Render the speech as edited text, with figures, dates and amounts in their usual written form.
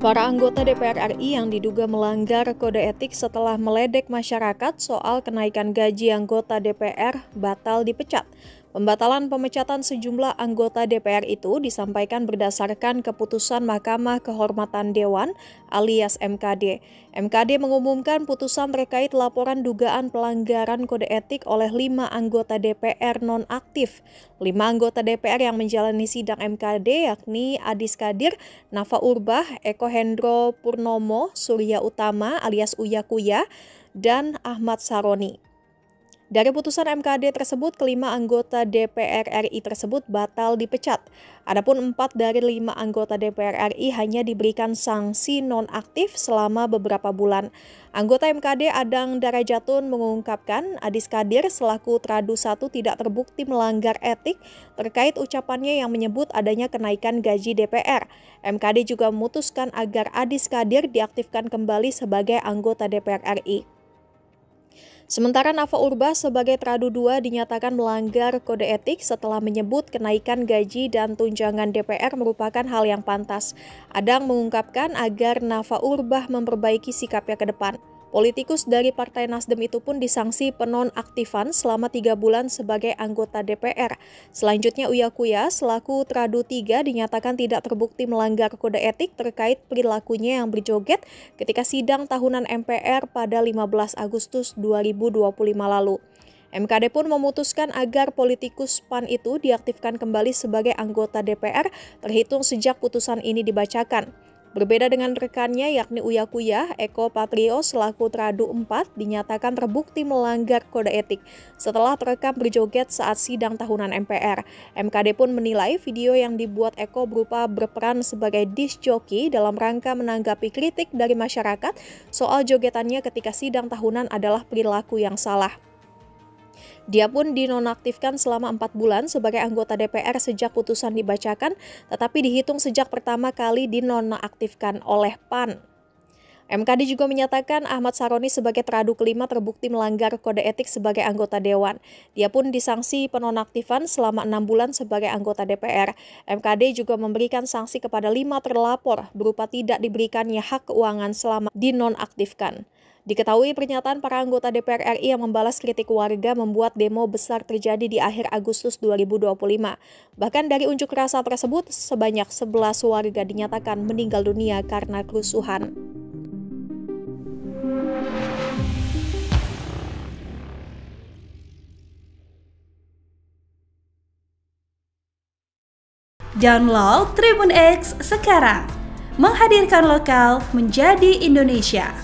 Para anggota DPR RI yang diduga melanggar kode etik setelah meledek masyarakat soal kenaikan gaji anggota DPR batal dipecat. Pembatalan pemecatan sejumlah anggota DPR itu disampaikan berdasarkan keputusan Mahkamah Kehormatan Dewan alias MKD. MKD mengumumkan putusan terkait laporan dugaan pelanggaran kode etik oleh 5 anggota DPR nonaktif. 5 anggota DPR yang menjalani sidang MKD yakni Adis Kadir, Nafa Urbach, Eko Hendro Purnomo, Surya Utama alias Uya Kuya, dan Ahmad Saroni. Dari putusan MKD tersebut, kelima anggota DPR RI tersebut batal dipecat. Adapun 4 dari 5 anggota DPR RI hanya diberikan sanksi nonaktif selama beberapa bulan. Anggota MKD Adang Darajatun mengungkapkan Adis Kadir selaku Tradu 1 tidak terbukti melanggar etik terkait ucapannya yang menyebut adanya kenaikan gaji DPR. MKD juga memutuskan agar Adis Kadir diaktifkan kembali sebagai anggota DPR RI. Sementara Nafa Urbach sebagai Tradu 2 dinyatakan melanggar kode etik setelah menyebut kenaikan gaji dan tunjangan DPR merupakan hal yang pantas. Adang mengungkapkan agar Nafa Urbach memperbaiki sikapnya ke depan. Politikus dari Partai Nasdem itu pun disanksi penonaktifan selama 3 bulan sebagai anggota DPR. Selanjutnya Uya Kuya selaku Tradu 3 dinyatakan tidak terbukti melanggar kode etik terkait perilakunya yang berjoget ketika sidang tahunan MPR pada 15 Agustus 2025 lalu. MKD pun memutuskan agar politikus PAN itu diaktifkan kembali sebagai anggota DPR terhitung sejak putusan ini dibacakan. Berbeda dengan rekannya yakni Uya Kuya, Eko Patrio selaku Tradu 4 dinyatakan terbukti melanggar kode etik setelah terekam berjoget saat sidang tahunan MPR. MKD pun menilai video yang dibuat Eko berupa berperan sebagai disc jockey dalam rangka menanggapi kritik dari masyarakat soal jogetannya ketika sidang tahunan adalah perilaku yang salah. Dia pun dinonaktifkan selama 4 bulan sebagai anggota DPR sejak putusan dibacakan, tetapi dihitung sejak pertama kali dinonaktifkan oleh PAN. MKD juga menyatakan Ahmad Saroni sebagai Tradu kelima terbukti melanggar kode etik sebagai anggota Dewan. Dia pun disangsi penonaktifan selama 6 bulan sebagai anggota DPR. MKD juga memberikan sanksi kepada 5 terlapor berupa tidak diberikannya hak keuangan selama dinonaktifkan. Diketahui pernyataan para anggota DPR RI yang membalas kritik warga membuat demo besar terjadi di akhir Agustus 2025. Bahkan dari unjuk rasa tersebut, sebanyak 11 warga dinyatakan meninggal dunia karena kerusuhan. Download Tribun X sekarang, menghadirkan lokal menjadi Indonesia.